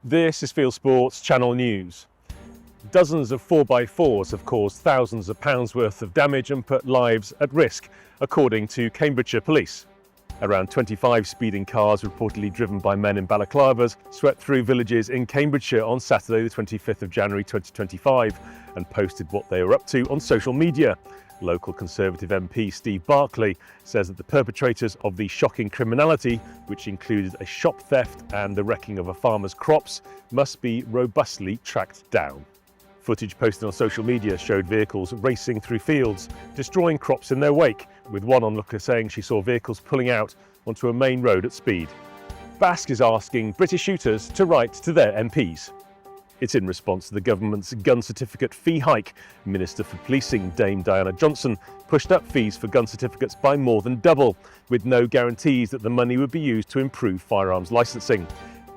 This is Fieldsports Channel News. Dozens of 4x4s have caused thousands of pounds worth of damage and put lives at risk, according to Cambridgeshire Police. Around 25 speeding cars, reportedly driven by men in balaclavas, swept through villages in Cambridgeshire on Saturday the 25th of January 2025 and posted what they were up to on social media. Local Conservative MP Steve Barclay says that the perpetrators of the shocking criminality, which included a shop theft and the wrecking of a farmer's crops, must be robustly tracked down. Footage posted on social media showed vehicles racing through fields, destroying crops in their wake, with one onlooker saying she saw vehicles pulling out onto a main road at speed. Basque is asking British shooters to write to their MPs. It's in response to the government's gun certificate fee hike. Minister for Policing Dame Diana Johnson pushed up fees for gun certificates by more than double, with no guarantees that the money would be used to improve firearms licensing.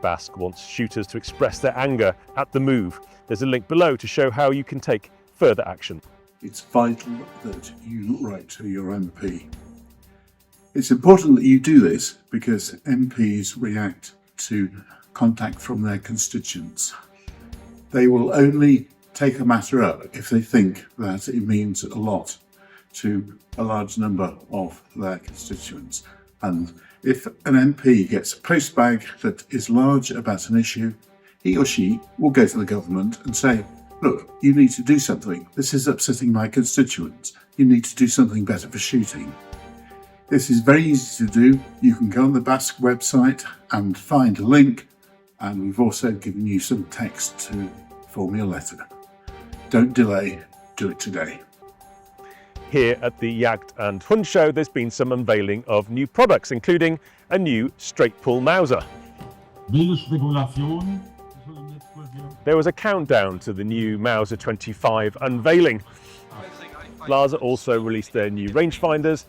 Basque wants shooters to express their anger at the move. There's a link below to show how you can take further action. It's vital that you write to your MP. It's important that you do this because MPs react to contact from their constituents. They will only take a matter up if they think that it means a lot to a large number of their constituents. And if an MP gets a postbag that is large about an issue, he or she will go to the government and say, look, you need to do something. This is upsetting my constituents. You need to do something better for shooting. This is very easy to do. You can go on the Basque website and find a link. And we've also given you some text to form your letter. Don't delay, do it today. Here at the Jagd and Hund Show, there's been some unveiling of new products, including a new straight pull Mauser. There was a countdown to the new Mauser 25 unveiling. Plaza also released their new rangefinders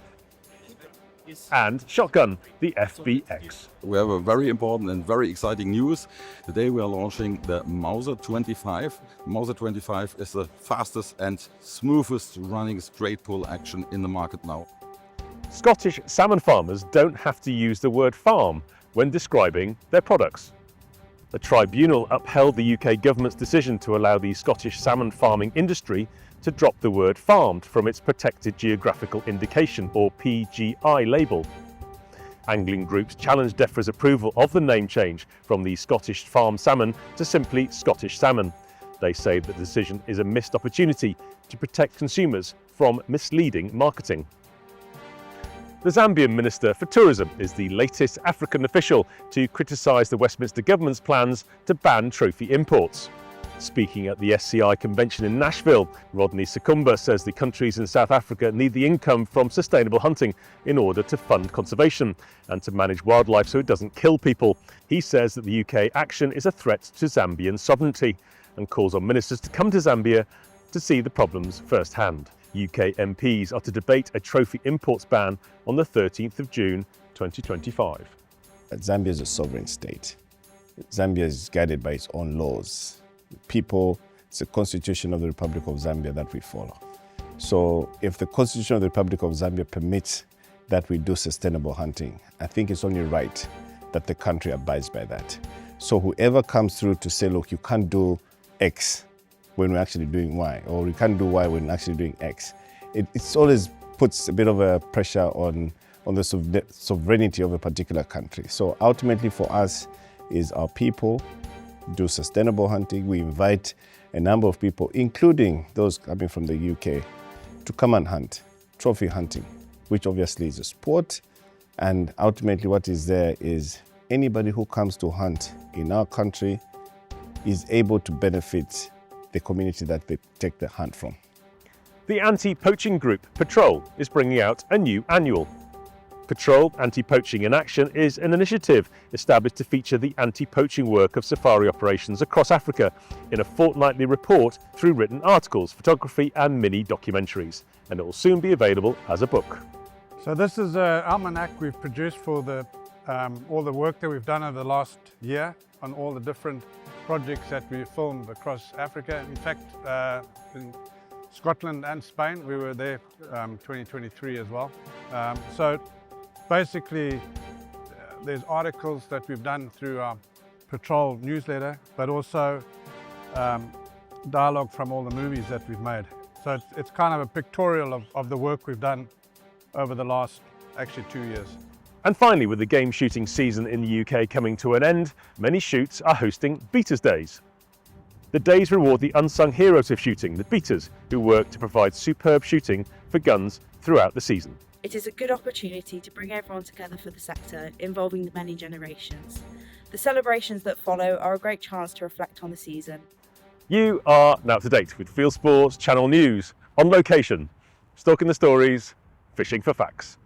and shotgun, the FBX. We have a very important and very exciting news. Today we are launching the Mauser 25. Mauser 25 is the fastest and smoothest running straight pull action in the market now. Scottish salmon farmers don't have to use the word farm when describing their products. The tribunal upheld the UK government's decision to allow the Scottish salmon farming industry to drop the word farmed from its Protected Geographical Indication, or PGI, label. Angling groups challenged DEFRA's approval of the name change from the Scottish farm salmon to simply Scottish salmon. They say the decision is a missed opportunity to protect consumers from misleading marketing. The Zambian Minister for Tourism is the latest African official to criticise the Westminster government's plans to ban trophy imports. Speaking at the SCI convention in Nashville, Rodney Sekumba says the countries in South Africa need the income from sustainable hunting in order to fund conservation and to manage wildlife so it doesn't kill people. He says that the UK action is a threat to Zambian sovereignty and calls on ministers to come to Zambia to see the problems firsthand. UK MPs are to debate a trophy imports ban on the 13th of June 2025. Zambia is a sovereign state. Zambia is guided by its own laws. People, it's the Constitution of the Republic of Zambia that we follow. So if the Constitution of the Republic of Zambia permits that we do sustainable hunting, I think it's only right that the country abides by that. So whoever comes through to say, look, you can't do X when we're actually doing Y, or we can't do Y when we're actually doing X, it's always puts a bit of a pressure on the sovereignty of a particular country. So ultimately for us is our people do sustainable hunting. We invite a number of people, including those coming from the UK, to come and hunt, trophy hunting, which obviously is a sport. And ultimately what is there is anybody who comes to hunt in our country is able to benefit the community that they take the hunt from. The anti-poaching group Patrol is bringing out a new annual. Patrol Anti-Poaching in Action is an initiative established to feature the anti-poaching work of safari operations across Africa in a fortnightly report through written articles, photography and mini documentaries, and it will soon be available as a book. So this is an almanac we've produced for all the work that we've done over the last year on all the different projects that we filmed across Africa. In fact, in Scotland and Spain, we were there 2023 as well. So basically, there's articles that we've done through our patrol newsletter, but also dialogue from all the movies that we've made. So it's kind of a pictorial of the work we've done over the last, actually 2 years. And finally, with the game shooting season in the UK coming to an end, many shoots are hosting Beaters Days. The days reward the unsung heroes of shooting, the beaters, who work to provide superb shooting for guns throughout the season. It is a good opportunity to bring everyone together for the sector, involving the many generations. The celebrations that follow are a great chance to reflect on the season. You are now up to date with Fieldsports Channel News, on location, stalking the stories, fishing for facts.